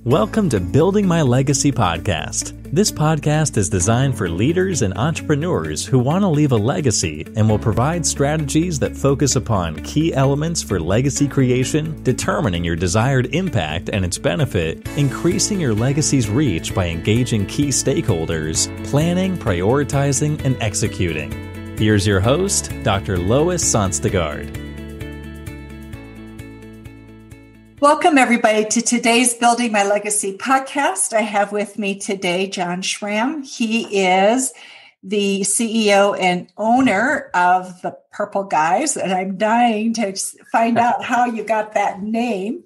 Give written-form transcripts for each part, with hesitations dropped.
Welcome to Building My Legacy podcast. This podcast is designed for leaders and entrepreneurs who want to leave a legacy and will provide strategies that focus upon key elements for legacy creation, determining your desired impact and its benefit, increasing your legacy's reach by engaging key stakeholders, planning, prioritizing, and executing. Here's your host, Dr. Lois Sonstegard. Welcome, everybody, to today's Building My Legacy podcast. I have with me today Jon Schram. He is the CEO and owner of the Purple Guys, and I'm dying to find out how you got that name.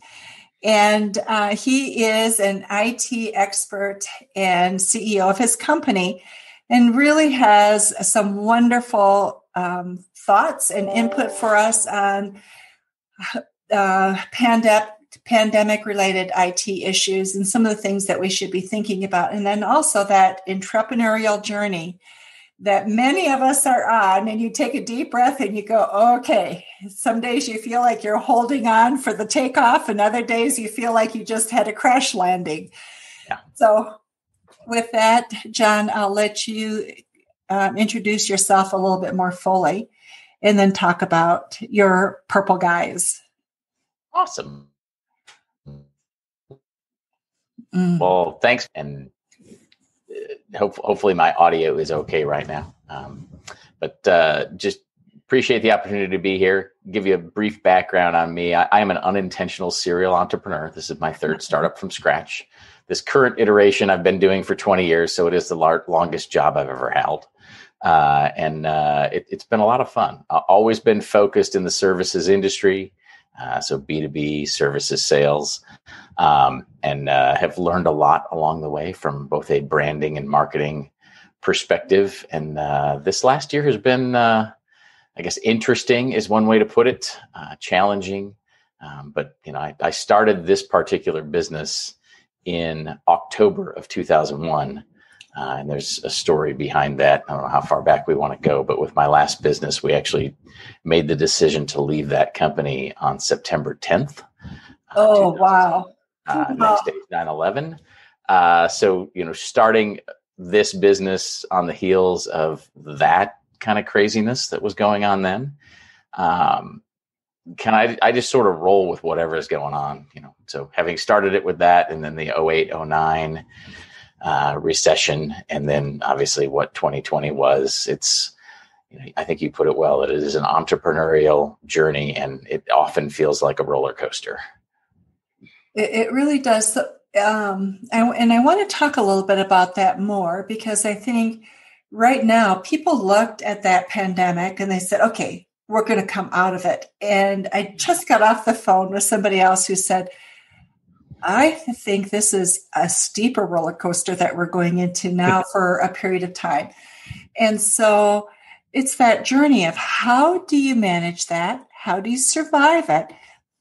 And he is an IT expert and CEO of his company and really has some wonderful thoughts and input for us on pandemic-related IT issues and some of the things that we should be thinking about. And then also that entrepreneurial journey that many of us are on, and you take a deep breath and you go, okay, some days you feel like you're holding on for the takeoff, and other days you feel like you just had a crash landing. Yeah. So with that, Jon, I'll let you introduce yourself a little bit more fully and then talk about your Purple Guys. Awesome. Well, thanks. And hopefully my audio is okay right now. But just appreciate the opportunity to be here. Give you a brief background on me. I am an unintentional serial entrepreneur. This is my third startup from scratch. This current iteration I've been doing for 20 years, so it is the longest job I've ever held. And it's been a lot of fun. I've always been focused in the services industry. So B2B services sales, and have learned a lot along the way from both a branding and marketing perspective. And this last year has been, I guess, interesting is one way to put it, challenging. But, I started this particular business in October of 2001. And there's a story behind that. I don't know how far back we want to go, but with my last business, we actually made the decision to leave that company on September 10th. Oh, wow. Next day, 9/11. So, starting this business on the heels of that kind of craziness that was going on then, I just sort of roll with whatever is going on, So having started it with that, and then the 08, 09 recession, and then obviously what 2020 was, it's, I think you put it well, it is an entrepreneurial journey, and it often feels like a roller coaster. It really does. And I want to talk a little bit about that more, because I think right now people looked at that pandemic and they said, okay, we're going to come out of it. And I just got off the phone with somebody else who said, I think this is a steeper roller coaster that we're going into now for a period of time. And so it's that journey of how do you manage that? How do you survive it?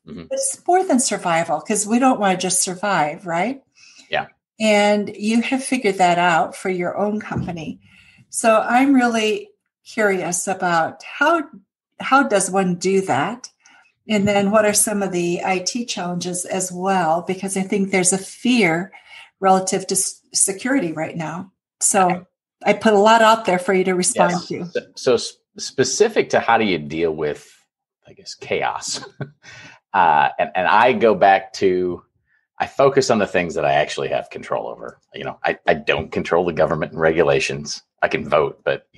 Mm-hmm. It's more than survival, because we don't want to just survive, right? Yeah. And you have figured that out for your own company. So I'm really curious about how does one do that? And then what are some of the IT challenges as well? Because I think there's a fear relative to security right now. So I put a lot out there for you to respond to. So specific to how do you deal with, I guess, chaos? And I go back to, I focus on the things that I actually have control over. I don't control the government and regulations. I can vote, but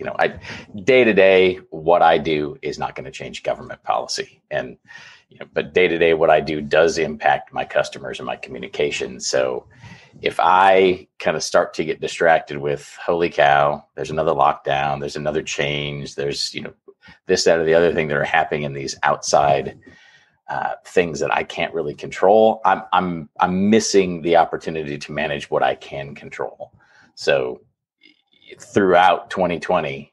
day to day, what I do is not going to change government policy. And but day to day, what I do does impact my customers and my communication. So if I kind of start to get distracted with, holy cow, there's another lockdown, there's another change, there's this, that, or the other thing that are happening in these outside things that I can't really control, I'm missing the opportunity to manage what I can control. So throughout 2020,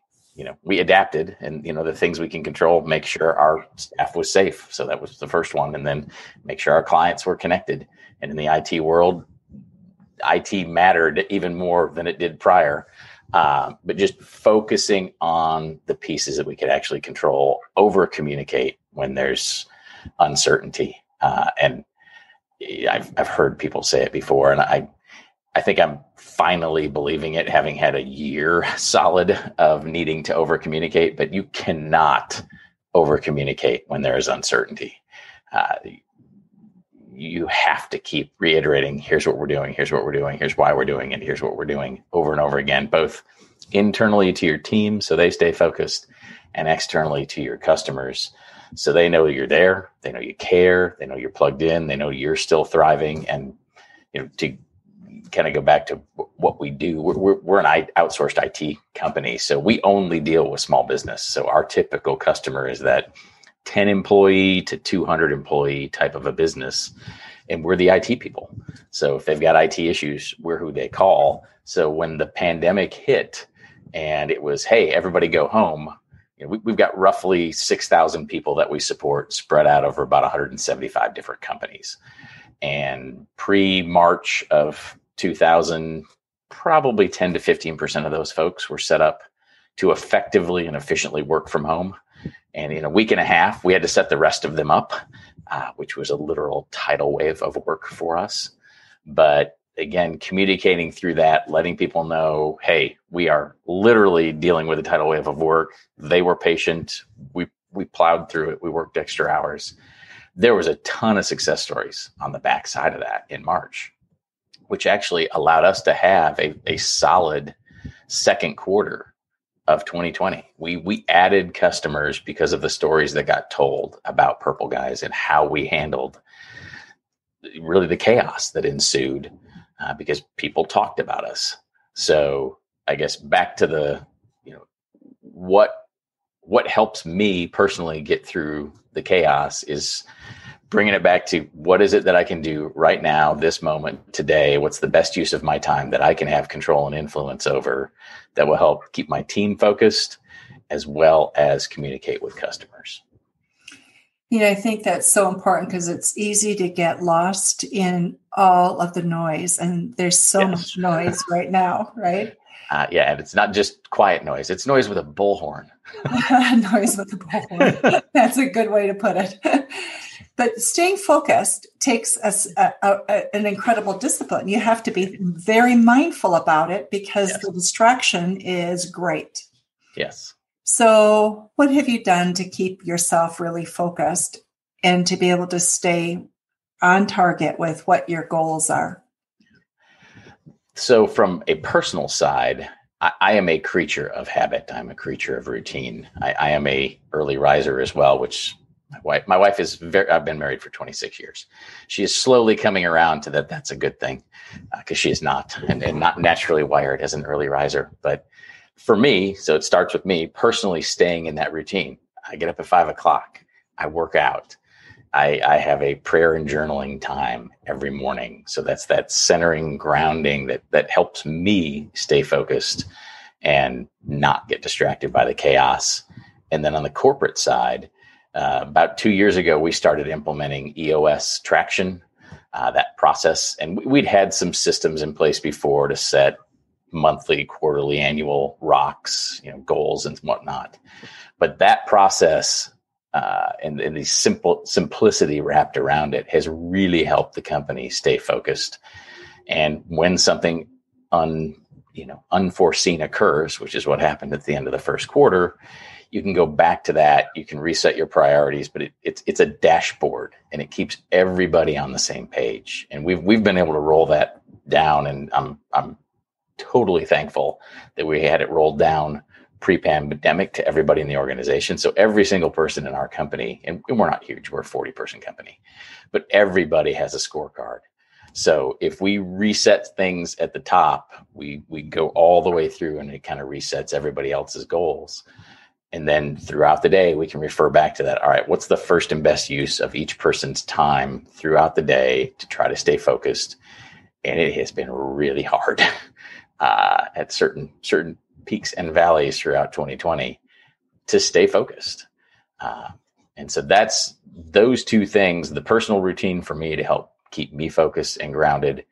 we adapted, and the things we can control, make sure our staff was safe. So that was the first one, and then make sure our clients were connected. And in the IT world, IT mattered even more than it did prior. But just focusing on the pieces that we could actually control, over communicate when there's uncertainty. And I've heard people say it before, and I think I'm finally believing it, having had a year solid of needing to over communicate, but you cannot over communicate when there is uncertainty. You have to keep reiterating, here's what we're doing, here's what we're doing, here's why we're doing it, here's what we're doing over and over again, both internally to your team so they stay focused, and externally to your customers so they know you're there, they know you care, they know you're plugged in, they know you're still thriving. And to kind of go back to what we do, we're an outsourced IT company, so we only deal with small business. So our typical customer is that 10 employee to 200 employee type of a business, and we're the IT people. So if they've got IT issues, we're who they call. So when the pandemic hit and it was, hey, everybody go home, we've got roughly 6,000 people that we support spread out over about 175 different companies. And pre-March of 2000, probably 10 to 15% of those folks were set up to effectively and efficiently work from home. And in a week and a half, we had to set the rest of them up, which was a literal tidal wave of work for us. But again, communicating through that, letting people know, hey, we are literally dealing with a tidal wave of work. They were patient. We plowed through it. We worked extra hours. There was a ton of success stories on the backside of that in March, which actually allowed us to have a solid second quarter of 2020. We added customers because of the stories that got told about Purple Guys and how we handled really the chaos that ensued because people talked about us. So I guess back to the, what helps me personally get through the chaos is bringing it back to what is it that I can do right now, this moment, today? What's the best use of my time that I can have control and influence over that will help keep my team focused as well as communicate with customers? I think that's so important because it's easy to get lost in all of the noise, and there's so much noise right now, right? And it's not just quiet noise. It's noise with a bullhorn. Noise with a bullhorn. That's a good way to put it. But staying focused takes an incredible discipline. You have to be very mindful about it because the distraction is great. Yes. So what have you done to keep yourself really focused and to be able to stay on target with what your goals are? So from a personal side, I am a creature of habit. I'm a creature of routine. I am a early riser as well, which my wife is I've been married for 26 years. She is slowly coming around to that. That's a good thing because she is not and not naturally wired as an early riser. But for me, so it starts with me personally staying in that routine. I get up at 5 o'clock. I work out. I have a prayer and journaling time every morning. So that's that centering, grounding that helps me stay focused and not get distracted by the chaos. And then on the corporate side, about 2 years ago, we started implementing EOS traction, that process. And we'd had some systems in place before to set monthly, quarterly, annual rocks, goals and whatnot. But that process and the simplicity wrapped around it has really helped the company stay focused. And when something unforeseen occurs, which is what happened at the end of the first quarter, you can go back to that. You can reset your priorities, but it's a dashboard and it keeps everybody on the same page. And we've been able to roll that down, and I'm totally thankful that we had it rolled down pre-pandemic to everybody in the organization. So every single person in our company, and we're not huge, we're a 40-person company, but everybody has a scorecard. So if we reset things at the top, we go all the way through and it kind of resets everybody else's goals. And then throughout the day, we can refer back to that. All right, what's the first and best use of each person's time throughout the day to try to stay focused? And it has been really hard at certain peaks and valleys throughout 2020 to stay focused. And so that's those two things, the personal routine for me to help keep me focused and grounded,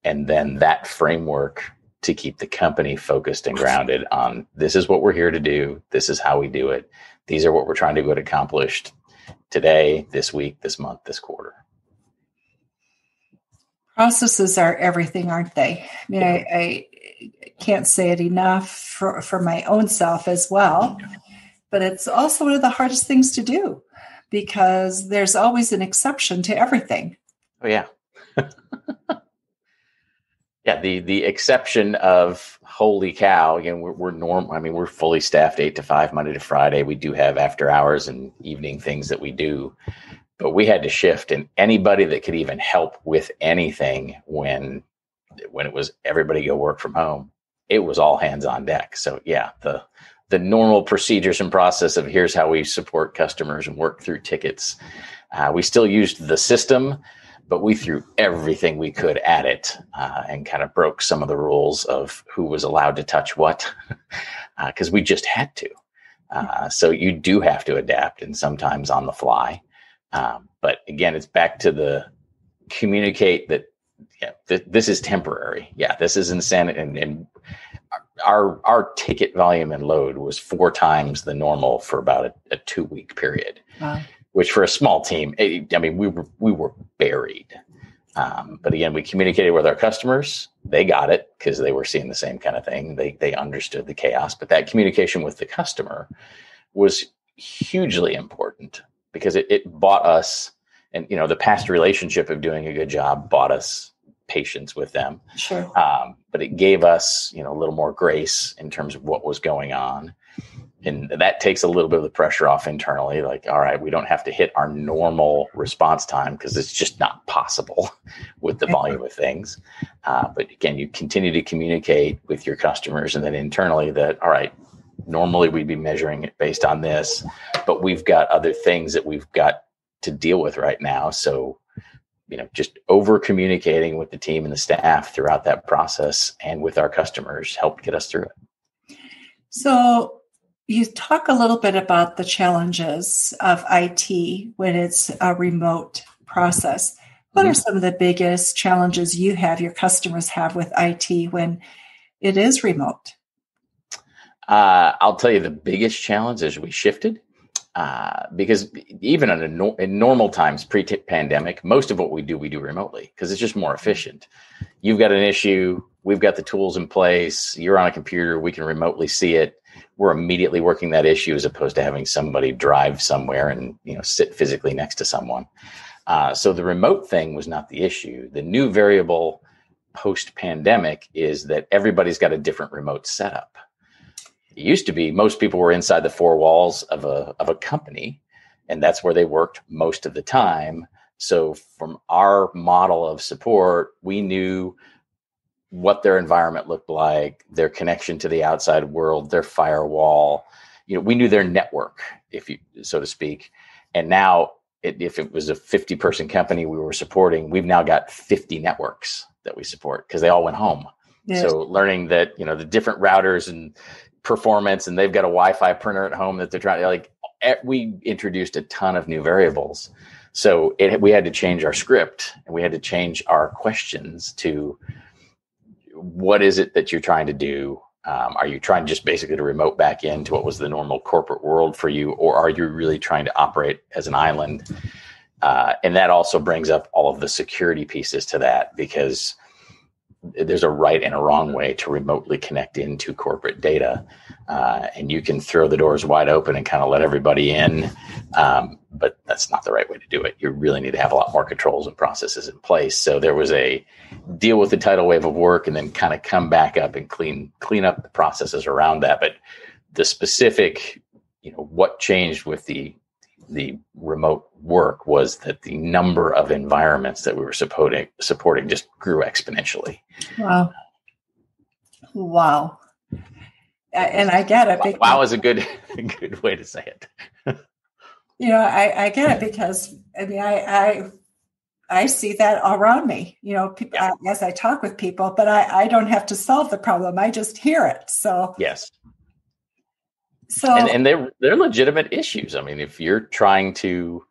and then that framework to keep the company focused and grounded on this is what we're here to do. This is how we do it. These are what we're trying to get accomplished today, this week, this month, this quarter. Processes are everything, aren't they? I mean, I can't say it enough for my own self as well, but it's also one of the hardest things to do because there's always an exception to everything. Oh yeah. Yeah, the exception of holy cow, again, we're normal. I mean, we're fully staffed 8 to 5, Monday to Friday. We do have after hours and evening things that we do, but we had to shift, and anybody that could even help with anything when it was everybody go work from home, it was all hands on deck. So yeah, the normal procedures and process of here's how we support customers and work through tickets. We still used the system, but we threw everything we could at it and kind of broke some of the rules of who was allowed to touch what, because we just had to. So you do have to adapt, and sometimes on the fly. But again, it's back to the communicate that this is temporary. Yeah, this is insanity. And our ticket volume and load was 4 times the normal for about a 2-week period. Wow. Which for a small team, I mean, we were buried. But again, we communicated with our customers. They got it because they were seeing the same kind of thing. They understood the chaos. But that communication with the customer was hugely important because it bought us, and the past relationship of doing a good job bought us patience with them. Sure. But it gave us, a little more grace in terms of what was going on. And that takes a little bit of the pressure off internally. Like, all right, we don't have to hit our normal response time because it's just not possible with the volume of things. But again, you continue to communicate with your customers, and then internally that, all right, normally we'd be measuring it based on this, but we've got other things that we've got to deal with right now. So, just over communicating with the team and the staff throughout that process and with our customers helped get us through it. So you talk a little bit about the challenges of IT when it's a remote process. What are some of the biggest challenges your customers have with IT when it is remote? I'll tell you the biggest challenge is we shifted because even in normal times, pre-pandemic, most of what we do remotely because it's just more efficient. You've got an issue. We've got the tools in place. You're on a computer. We can remotely see it. We're immediately working that issue as opposed to having somebody drive somewhere and sit physically next to someone. So the remote thing was not the issue. The new variable post-pandemic is that everybody's got a different remote setup. It used to be most people were inside the 4 walls of a company, and that's where they worked most of the time. So from our model of support, we knew what their environment looked like, their connection to the outside world, their firewall. We knew their network, so to speak. And now, if it was a 50-person company we were supporting, we've now got 50 networks that we support because they all went home. Yes. So learning that the different routers and performance, and they've got a Wi-Fi printer at home that they're trying to we introduced a ton of new variables. So we had to change our script, and we had to change our questions to what is it that you're trying to do? Are you trying just basically to remote back into what was the normal corporate world for you, or are you really trying to operate as an island? And that also brings up all of the security pieces to that, because there's a right and a wrong way to remotely connect into corporate data. And you can throw the doors wide open and kind of let everybody in. But that's not the right way to do it. You really need to have a lot more controls and processes in place. So there was a deal with the tidal wave of work and then kind of come back up and clean up the processes around that. But the specific, what changed with the remote work was that the number of environments that we were supporting just grew exponentially. Wow. And I get it. Wow is a good way to say it. I get it because I see that around me, people, as I talk with people, but I don't have to solve the problem. I just hear it. So yes. So and they're legitimate issues. I mean, if you're trying to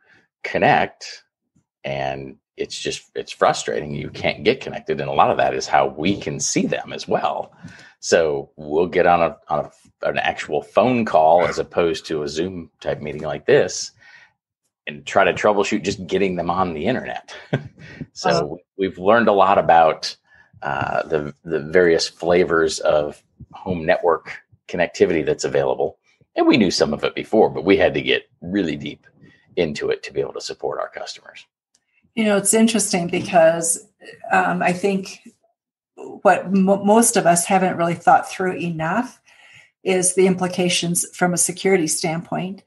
connect and it's frustrating, you can't get connected. And a lot of that is how we can see them as well. So we'll get on an actual phone call as opposed to a Zoom type meeting like this. and try to troubleshoot just getting them on the internet. So Oh. we've learned a lot about the various flavors of home network connectivity that's available. And we knew some of it before, but we had to get really deep into it to be able to support our customers. It's interesting because I think what most of us haven't really thought through enough is the implications from a security standpoint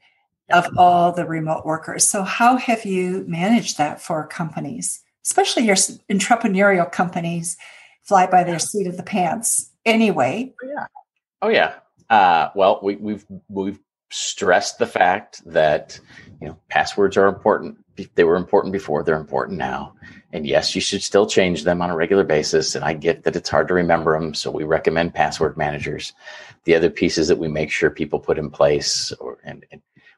of all the remote workers. So how have you managed that for companies, especially your entrepreneurial companies fly by their seat of the pants anyway? Oh yeah. Well, we've stressed the fact that passwords are important. They were important before; they're important now. And yes, you should still change them on a regular basis. And I get that it's hard to remember them, so we recommend password managers. The other pieces that we make sure people put in place, and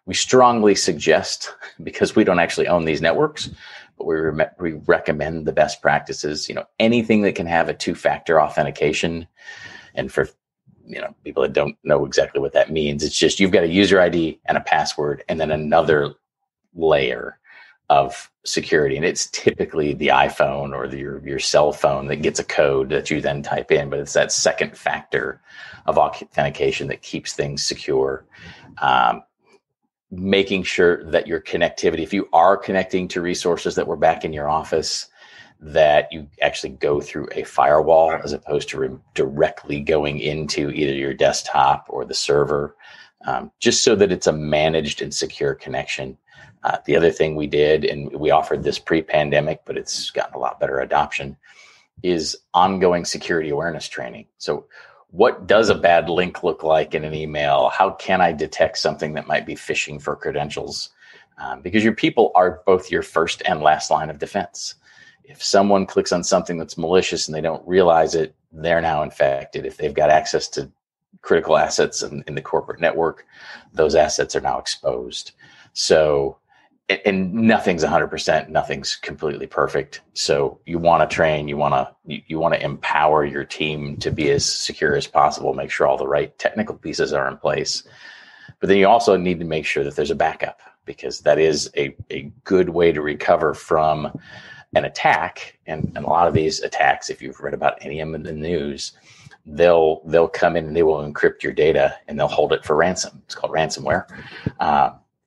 we strongly suggest, because we don't actually own these networks, but we recommend the best practices. Anything that can have a two-factor authentication, and for people that don't know exactly what that means, it's just you've got a user ID and a password, and then another layer of security. And it's typically the iPhone or your cell phone that gets a code that you then type in, but it's that second factor of authentication that keeps things secure. Making sure that your connectivity, if you are connecting to resources that were back in your office, that you actually go through a firewall as opposed to directly going into either your desktop or the server, just so that it's a managed and secure connection. The other thing we did, and we offered this pre-pandemic, but it's gotten a lot better adoption, is ongoing security awareness training. So what does a bad link look like in an email? How can I detect something that might be phishing for credentials? Because your people are both your first and last line of defense. If someone clicks on something that's malicious and they don't realize it, they're now infected. If they've got access to critical assets in the corporate network, those assets are now exposed. So, and nothing's 100%, nothing's completely perfect. So you want to train, you want to empower your team to be as secure as possible, make sure all the right technical pieces are in place. But then you also need to make sure that there's a backup, because that is a good way to recover from an attack. And a lot of these attacks, if you've read about any of them in the news, they'll come in and they will encrypt your data and they'll hold it for ransom. It's called ransomware.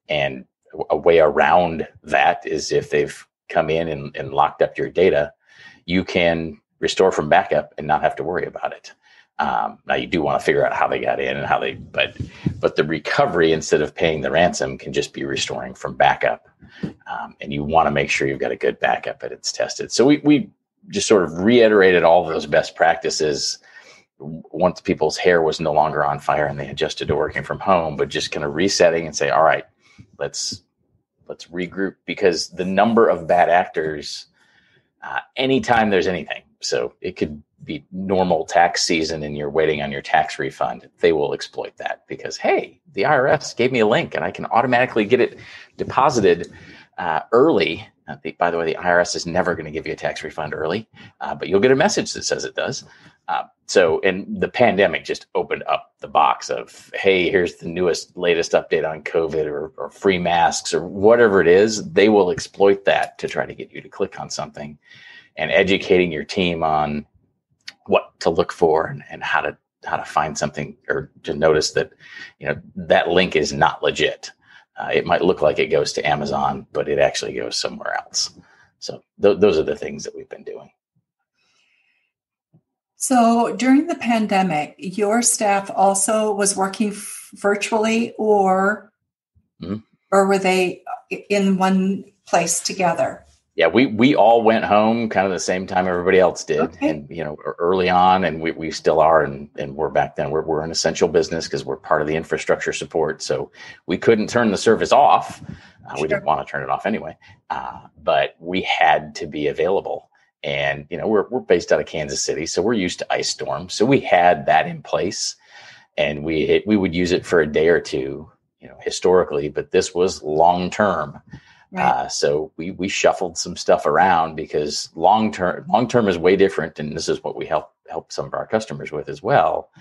And a way around that is if they've come in and locked up your data, you can restore from backup and not have to worry about it. Now you do want to figure out how they got in and but the recovery, instead of paying the ransom, can just be restoring from backup. And you want to make sure you've got a good backup and it's tested. So we just sort of reiterated all of those best practices once people's hair was no longer on fire and they adjusted to working from home, but just kind of resetting and say, all right, let's regroup, because the number of bad actors, anytime there's anything. So it could be normal tax season and you're waiting on your tax refund. They will exploit that because, hey, the IRS gave me a link and I can automatically get it deposited early. By the way, the IRS is never going to give you a tax refund early, but you'll get a message that says it does. And the pandemic just opened up the box of, hey, here's the latest update on COVID or free masks or whatever it is. They will exploit that to try to get you to click on something, and educating your team on what to look for and how to find something, or to notice that, that link is not legit. It might look like it goes to Amazon, but it actually goes somewhere else. So those are the things that we've been doing. So during the pandemic, your staff also was working virtually, or were they in one place together? Yeah, we all went home kind of the same time everybody else did. Okay. And, early on, and we still are, and we're back then, we're an essential business because we're part of the infrastructure support. So we couldn't turn the service off. Sure. We didn't want to turn it off anyway, but we had to be available. And, we're based out of Kansas City, so we're used to ice storms. So we had that in place, and we would use it for a day or two, historically, but this was long-term. Right. So we shuffled some stuff around, because long-term is way different. And this is what we help some of our customers with as well,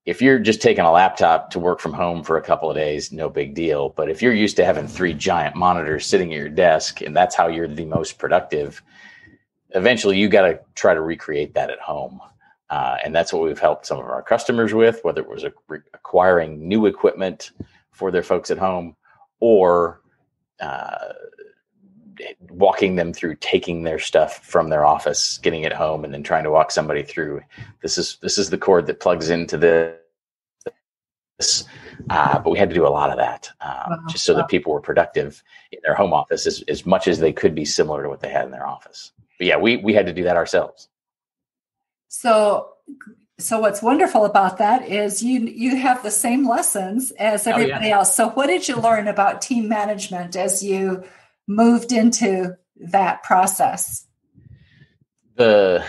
if you're just taking a laptop to work from home for a couple of days, no big deal. But if you're used to having 3 giant monitors sitting at your desk and that's how you're the most productive, eventually you got to try to recreate that at home. And that's what we've helped some of our customers with, whether it was acquiring new equipment for their folks at home or walking them through taking their stuff from their office, getting it home, and then trying to walk somebody through. This is the cord that plugs into this. But we had to do a lot of that just so that people were productive in their home office as much as they could be similar to what they had in their office. But yeah, we had to do that ourselves. So what's wonderful about that is you have the same lessons as everybody else. So what did you learn about team management as you moved into that process? The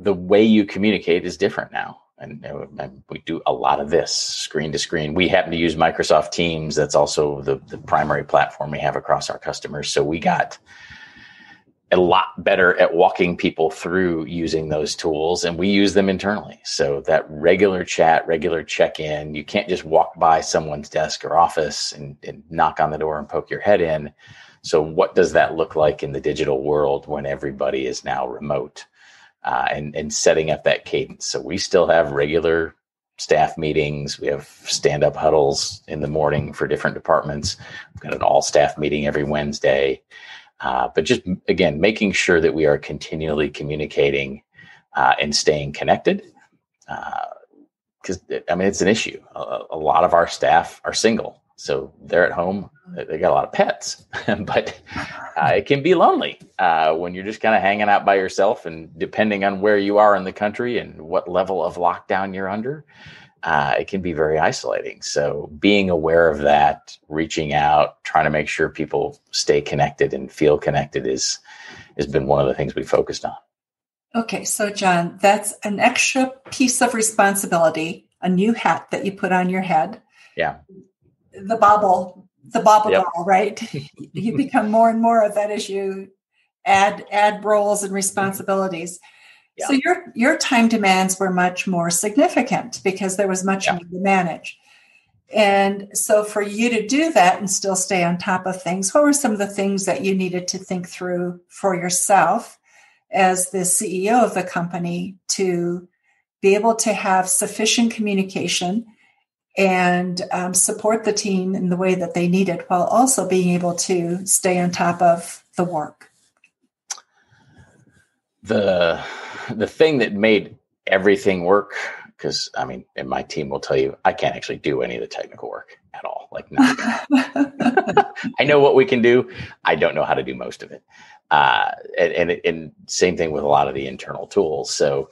way you communicate is different now. And we do a lot of this screen to screen. We happen to use Microsoft Teams. That's also the primary platform we have across our customers. So we got a lot better at walking people through using those tools, and we use them internally. So that regular chat, regular check-in, you can't just walk by someone's desk or office and knock on the door and poke your head in. So what does that look like in the digital world when everybody is now remote, and setting up that cadence? So we still have regular staff meetings. We have stand-up huddles in the morning for different departments. We've got an all-staff meeting every Wednesday. But just, again, making sure that we are continually communicating and staying connected. Because, it's an issue. A lot of our staff are single. So they're at home. They got a lot of pets. But it can be lonely when you're just kind of hanging out by yourself. And depending on where you are in the country and what level of lockdown you're under, it can be very isolating. So being aware of that, reaching out, trying to make sure people stay connected and feel connected has been one of the things we focused on. Okay. So Jon, that's an extra piece of responsibility, a new hat that you put on your head. Yeah. The bobble doll, right? You become more and more of that as you add roles and responsibilities. Yeah. So your time demands were much more significant because there was much more to manage. And so for you to do that and still stay on top of things, what were some of the things that you needed to think through for yourself as the CEO of the company to be able to have sufficient communication and support the team in the way that they needed while also being able to stay on top of the work? The thing that made everything work, because and my team will tell you, I can't actually do any of the technical work at all. Like, I know what we can do. I don't know how to do most of it. And same thing with a lot of the internal tools. So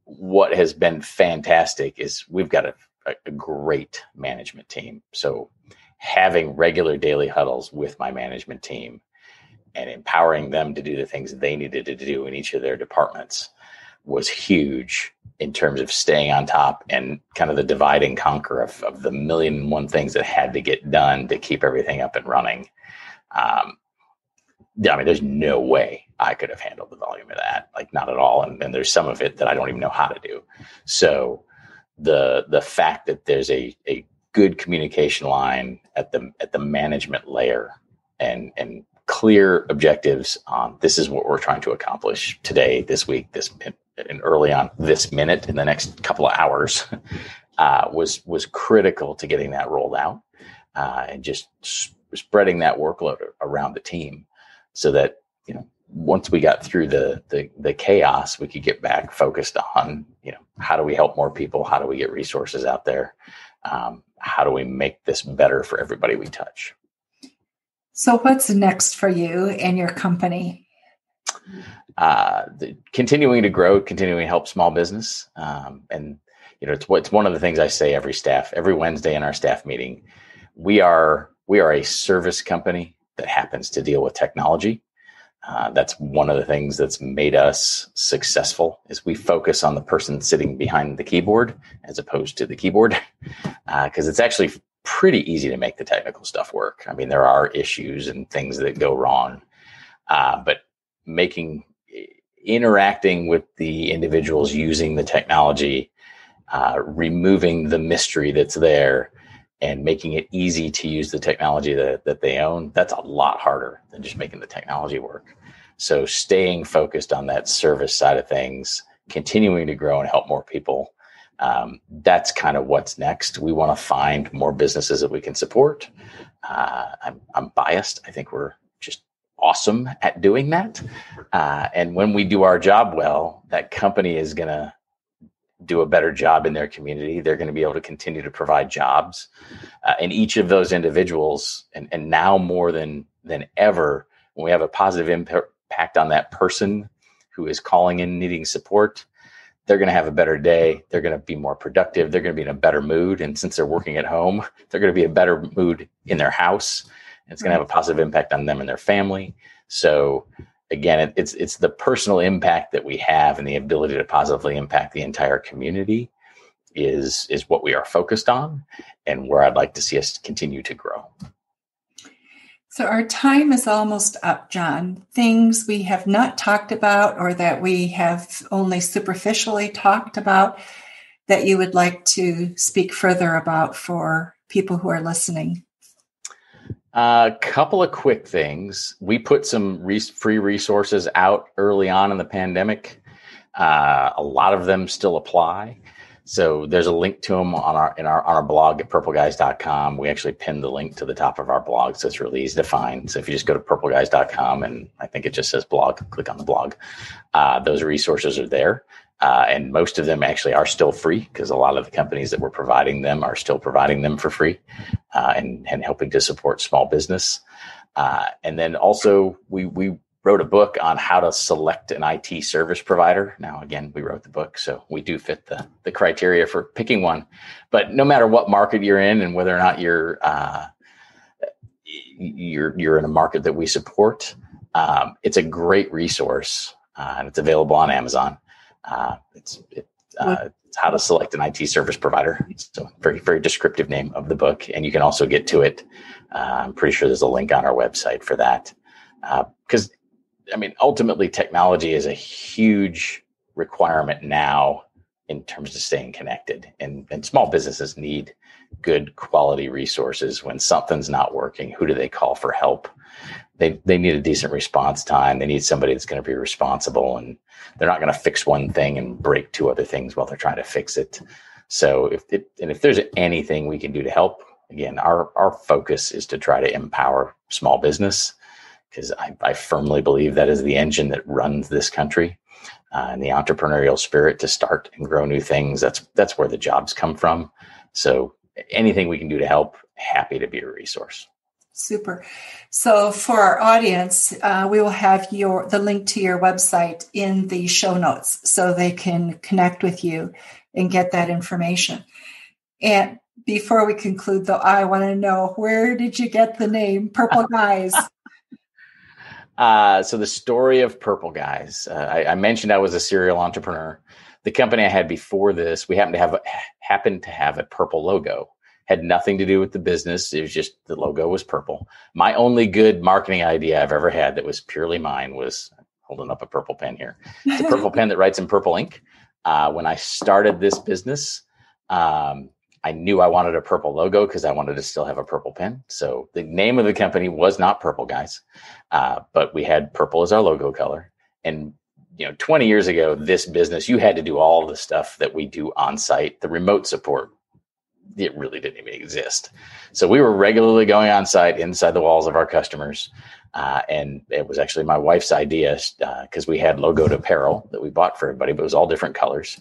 what has been fantastic is we've got a great management team. So having regular daily huddles with my management team and empowering them to do the things they needed to do in each of their departments was huge in terms of staying on top and kind of the divide and conquer of the 1,000,001 things that had to get done to keep everything up and running. There's no way I could have handled the volume of that, like not at all. And there's some of it that I don't even know how to do. So the fact that there's a good communication line at the management layer and clear objectives on this is what we're trying to accomplish today, this week, and early on this minute in the next couple of hours was critical to getting that rolled out and just spreading that workload around the team so that, once we got through the chaos, we could get back focused on, how do we help more people? How do we get resources out there? How do we make this better for everybody we touch? So what's next for you and your company? Continuing to grow, continuing to help small business. And, it's one of the things I say every Wednesday in our staff meeting. We are a service company that happens to deal with technology. That's one of the things that's made us successful is we focus on the person sitting behind the keyboard as opposed to the keyboard, because it's actually pretty easy to make the technical stuff work. There are issues and things that go wrong, but interacting with the individuals using the technology removing the mystery that's there and making it easy to use the technology that they own, that's a lot harder than just making the technology work. So staying focused on that service side of things, continuing to grow and help more people, that's kind of what's next. We want to find more businesses that we can support. I'm biased. I think we're just awesome at doing that. And when we do our job well, that company is going to do a better job in their community. They're going to be able to continue to provide jobs. And each of those individuals, and now more than ever, when we have a positive impact on that person who is calling in needing support, they're going to have a better day. They're going to be more productive. They're going to be in a better mood. And since they're working at home, they're going to be in a better mood in their house. And it's going to have a positive impact on them and their family. So again, it's the personal impact that we have, and the ability to positively impact the entire community is what we are focused on, and where I'd like to see us continue to grow. So our time is almost up, Jon. Things we have not talked about, or that we have only superficially talked about, that you would like to speak further about for people who are listening? A couple of quick things. We put some free resources out early on in the pandemic. A lot of them still apply. So there's a link to them on our blog at purpleguys.com. We actually pinned the link to the top of our blog, so it's really easy to find. So if you just go to purpleguys.com, and I think it just says blog, click on the blog. Those resources are there. And most of them actually are still free, because a lot of the companies that were providing them are still providing them for free, and helping to support small business. And then also we wrote a book on how to select an IT service provider. Now, again, we wrote the book, so we do fit the criteria for picking one. But no matter what market you're in, and whether or not you're in a market that we support, it's a great resource, and it's available on Amazon. It's how to select an IT service provider. So very, very descriptive name of the book. And you can also get to it. I'm pretty sure there's a link on our website for that. Because ultimately technology is a huge requirement now in terms of staying connected, and small businesses need good quality resources. When something's not working, who do they call for help? They need a decent response time. They need somebody that's going to be responsible, and they're not going to fix one thing and break two other things while they're trying to fix it. So if there's anything we can do to help, again, our focus is to try to empower small business, because I firmly believe that is the engine that runs this country, and the entrepreneurial spirit to start and grow new things. That's where the jobs come from. So anything we can do to help, happy to be a resource. Super. So for our audience, we will have the link to your website in the show notes, so they can connect with you and get that information. And before we conclude, though, I want to know, where did you get the name Purple Guys? So the story of Purple Guys, I mentioned I was a serial entrepreneur. The company I had before this, we happened to have a purple logo. Had nothing to do with the business. It was just the logo was purple. My only good marketing idea I've ever had that was purely mine was, holding up a purple pen here. It's a purple pen that writes in purple ink. When I started this business, I knew I wanted a purple logo because I wanted to still have a purple pen. So the name of the company was not Purple Guys, but we had purple as our logo color. And 20 years ago, this business, you had to do all the stuff that we do on site. The remote support, it really didn't even exist. So we were regularly going on site inside the walls of our customers. And it was actually my wife's idea, because we had logoed apparel that we bought for everybody, but it was all different colors.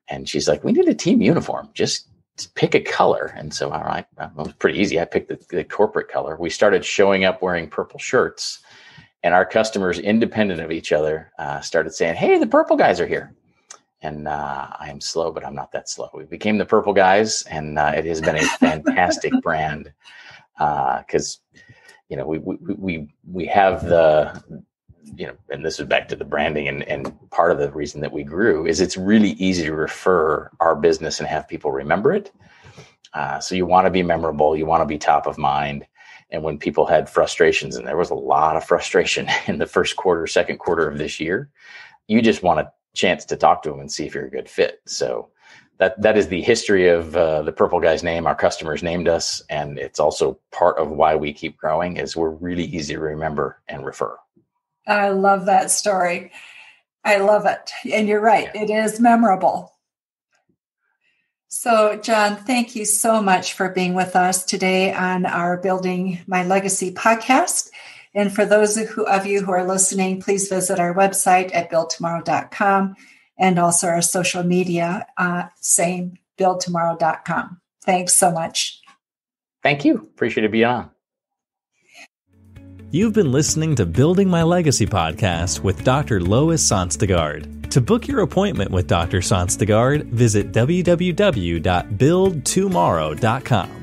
And she's like, we need a team uniform. Just pick a color. And so, all right, it was pretty easy. I picked the corporate color. We started showing up wearing purple shirts, and our customers, independent of each other, started saying, hey, the Purple Guys are here. And I am slow, but I'm not that slow. We became the Purple Guys, and it has been a fantastic brand, because we have the, and this is back to the branding, and part of the reason that we grew is it's really easy to refer our business and have people remember it. So you want to be memorable, you want to be top of mind. And when people had frustrations, and there was a lot of frustration in the first quarter, second quarter of this year, you just want a chance to talk to them and see if you're a good fit. So that is the history of the Purple Guy's name. Our customers named us, and it's also part of why we keep growing. Is we're really easy to remember and refer. I love that story. I love it, and you're right. Yeah. It is memorable. So, Jon, thank you so much for being with us today on our Building My Legacy podcast. And for those of you who are listening, please visit our website at buildtomorrow.com and also our social media, same, buildtomorrow.com. Thanks so much. Thank you. Appreciate it being on. You've been listening to Building My Legacy podcast with Dr. Lois Sonstegard. To book your appointment with Dr. Sonstegard, visit www.buildtomorrow.com.